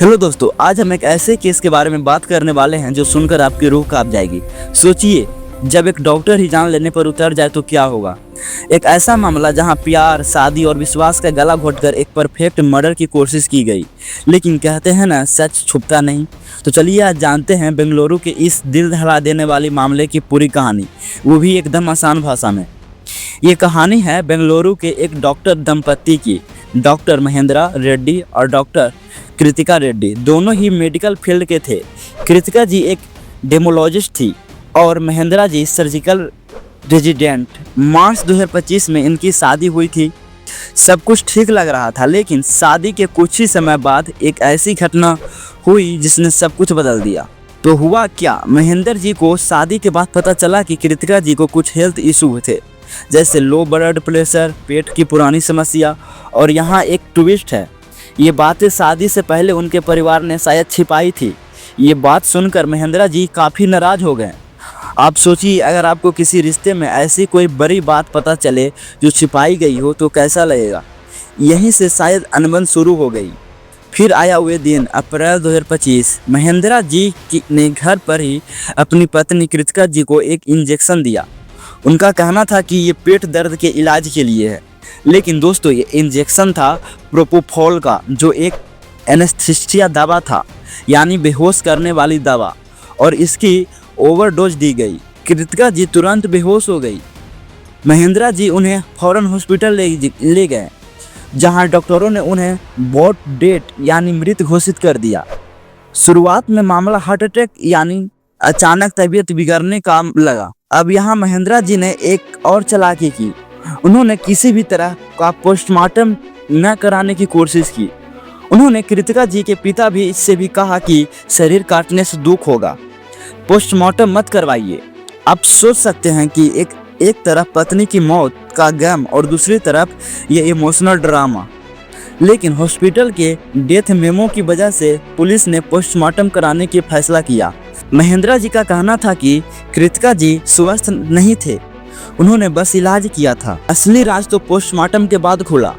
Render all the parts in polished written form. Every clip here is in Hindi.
हेलो दोस्तों, आज हम एक ऐसे केस के बारे में बात करने वाले हैं जो सुनकर आपकी रूह कांप जाएगी। सोचिए, जब एक डॉक्टर ही जान लेने पर उतर जाए तो क्या होगा। एक ऐसा मामला जहां प्यार, शादी और विश्वास का गला घोटकर एक परफेक्ट मर्डर की कोशिश की गई, लेकिन कहते हैं ना, सच छुपता नहीं। तो चलिए आज जानते हैं बेंगलुरु के इस दिल दहला देने वाली मामले की पूरी कहानी, वो भी एकदम आसान भाषा में। ये कहानी है बेंगलुरु के एक डॉक्टर दंपत्ति की। डॉक्टर महेंद्रा रेड्डी और डॉक्टर कृतिका रेड्डी दोनों ही मेडिकल फील्ड के थे। कृतिका जी एक डेमोलॉजिस्ट थी और महेंद्रा जी सर्जिकल रेजिडेंट। मार्च 2025 में इनकी शादी हुई थी। सब कुछ ठीक लग रहा था, लेकिन शादी के कुछ ही समय बाद एक ऐसी घटना हुई जिसने सब कुछ बदल दिया। तो हुआ क्या, महेंद्र जी को शादी के बाद पता चला कि कृतिका जी को कुछ हेल्थ इशू थे, जैसे लो ब्लड प्रेशर, पेट की पुरानी समस्या। और यहाँ एक ट्विस्ट है, ये बातें शादी से पहले उनके परिवार ने शायद छिपाई थी। ये बात सुनकर महेंद्रा जी काफ़ी नाराज़ हो गए। आप सोचिए, अगर आपको किसी रिश्ते में ऐसी कोई बड़ी बात पता चले जो छिपाई गई हो तो कैसा लगेगा। यहीं से शायद अनबन शुरू हो गई। फिर आया हुए दिन अप्रैल 2025। महेंद्रा जी ने घर पर ही अपनी पत्नी कृतिका जी को एक इंजेक्शन दिया। उनका कहना था कि ये पेट दर्द के इलाज के लिए है, लेकिन दोस्तों ये इंजेक्शन था प्रोपोफॉल का, जो एक एनेस्थीसिया दवा था, यानी बेहोश करने वाली दवा, और इसकी ओवरडोज दी गई। कृतिका जी तुरंत बेहोश हो गई। महेंद्रा जी उन्हें फौरन हॉस्पिटल ले गए, जहां डॉक्टरों ने उन्हें बॉट डेट यानी मृत घोषित कर दिया। शुरुआत में मामला हार्ट अटैक यानी अचानक तबीयत बिगड़ने का लगा। अब यहाँ महेंद्रा जी ने एक और चालाकी की। उन्होंने किसी भी तरह का पोस्टमार्टम न कराने की कोशिश की। उन्होंने कृतिका जी के पिता भी इससे भी कहा कि शरीर काटने से दुख होगा, पोस्टमार्टम मत करवाइए। आप सोच सकते हैं कि एक तरफ पत्नी की मौत का गम और दूसरी तरफ ये इमोशनल ड्रामा। लेकिन हॉस्पिटल के डेथ मेमो की वजह से पुलिस ने पोस्टमार्टम कराने की फैसला किया। महेंद्रा जी का कहना था कि कृतिका जी स्वस्थ नहीं थे, उन्होंने बस इलाज किया था। असली राज तो पोस्टमार्टम के बाद खुला।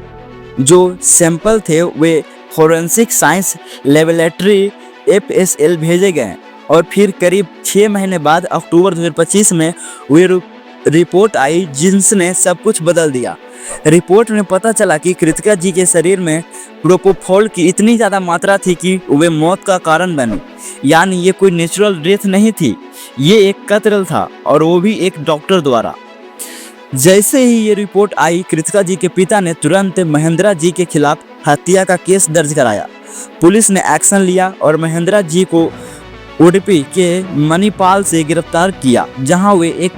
जो सैंपल थे वे फोरेंसिक साइंस लेबोरेटरी FSL भेजे गए और फिर करीब 6 महीने बाद अक्टूबर 2025 में वे रिपोर्ट आई जिसने सब कुछ बदल दिया। रिपोर्ट में पता चला कि कृतिका जी के शरीर में प्रोपोफॉल की इतनी ज़्यादा मात्रा थी कि वे मौत का कारण बनी। यानी ये कोई नेचुरल डेथ नहीं थी, ये एक कत्ल था, और वो भी एक डॉक्टर द्वारा। जैसे ही ये रिपोर्ट आई, कृतिका जी के पिता ने तुरंत महेंद्रा जी के खिलाफ हत्या का केस दर्ज कराया। पुलिस ने एक्शन लिया और महेंद्रा जी को उडुपी के मणिपाल से गिरफ्तार किया, जहां वे एक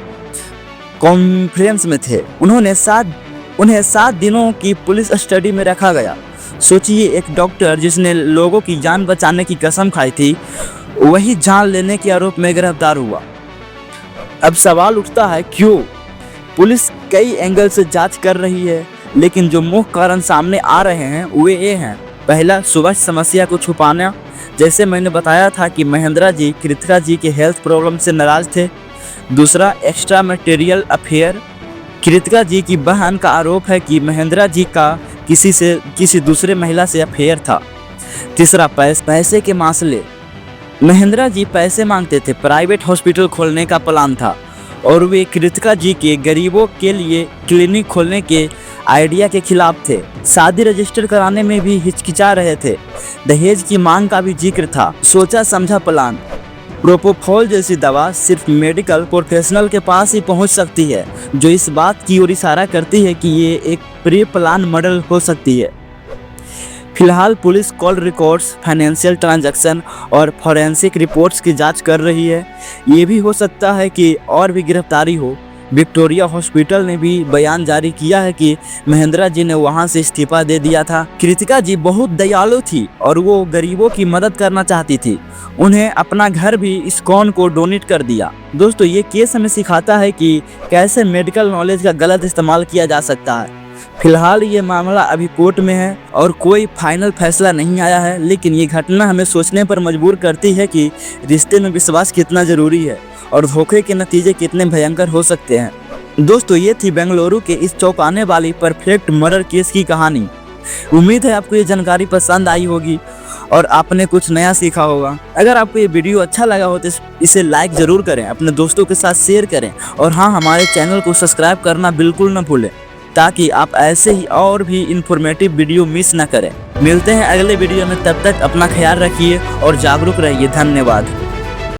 कॉन्फ्रेंस में थे। उन्हें 7 दिनों की पुलिस स्टडी में रखा गया। सोचिए, एक डॉक्टर जिसने लोगों की जान बचाने की कसम खाई थी, वही जान लेने के आरोप में गिरफ्तार हुआ। अब सवाल उठता है, क्यों? पुलिस कई एंगल से जांच कर रही है, लेकिन जो मुख्य कारण सामने आ रहे हैं वे ये हैं। पहला, स्वास्थ्य समस्या को छुपाना। जैसे मैंने बताया था कि महेंद्रा जी कृतिका जी के हेल्थ प्रॉब्लम से नाराज थे। दूसरा, एक्स्ट्रा मैटेरियल अफेयर। कृतिका जी की बहन का आरोप है कि महेंद्रा जी का किसी दूसरे महिला से अफेयर था। तीसरा, पैसे के मसले। महेंद्रा जी पैसे मांगते थे, प्राइवेट हॉस्पिटल खोलने का प्लान था, और वे कृतिका जी के गरीबों के लिए क्लिनिक खोलने के आइडिया के खिलाफ थे। शादी रजिस्टर कराने में भी हिचकिचा रहे थे। दहेज की मांग का भी जिक्र था। सोचा समझा प्लान। प्रोपोफॉल जैसी दवा सिर्फ मेडिकल प्रोफेशनल के पास ही पहुंच सकती है, जो इस बात की ओर इशारा करती है कि ये एक प्री प्लान मर्डर हो सकती है। फिलहाल police call records, financial transaction और फॉरेंसिक रिपोर्ट्स की जांच कर रही है। ये भी हो सकता है कि और भी गिरफ्तारी हो। विक्टोरिया हॉस्पिटल ने भी बयान जारी किया है कि महेंद्रा जी ने वहां से इस्तीफा दे दिया था। कृतिका जी बहुत दयालु थी और वो गरीबों की मदद करना चाहती थी। उन्हें अपना घर भी इस्कॉन को डोनेट कर दिया। दोस्तों, ये केस हमें सिखाता है कि कैसे मेडिकल नॉलेज का गलत इस्तेमाल किया जा सकता है। फिलहाल ये मामला अभी कोर्ट में है और कोई फाइनल फैसला नहीं आया है, लेकिन ये घटना हमें सोचने पर मजबूर करती है कि रिश्ते में विश्वास कितना ज़रूरी है और धोखे के नतीजे कितने भयंकर हो सकते हैं। दोस्तों, ये थी बेंगलुरु के इस चौंकाने वाली परफेक्ट मर्डर केस की कहानी। उम्मीद है आपको ये जानकारी पसंद आई होगी और आपने कुछ नया सीखा होगा। अगर आपको ये वीडियो अच्छा लगा हो तो इसे लाइक ज़रूर करें, अपने दोस्तों के साथ शेयर करें और हाँ, हमारे चैनल को सब्सक्राइब करना बिल्कुल ना भूलें, ताकि आप ऐसे ही और भी इंफॉर्मेटिव वीडियो मिस ना करें। मिलते हैं अगले वीडियो में, तब तक अपना ख्याल रखिए और जागरूक रहिए। धन्यवाद।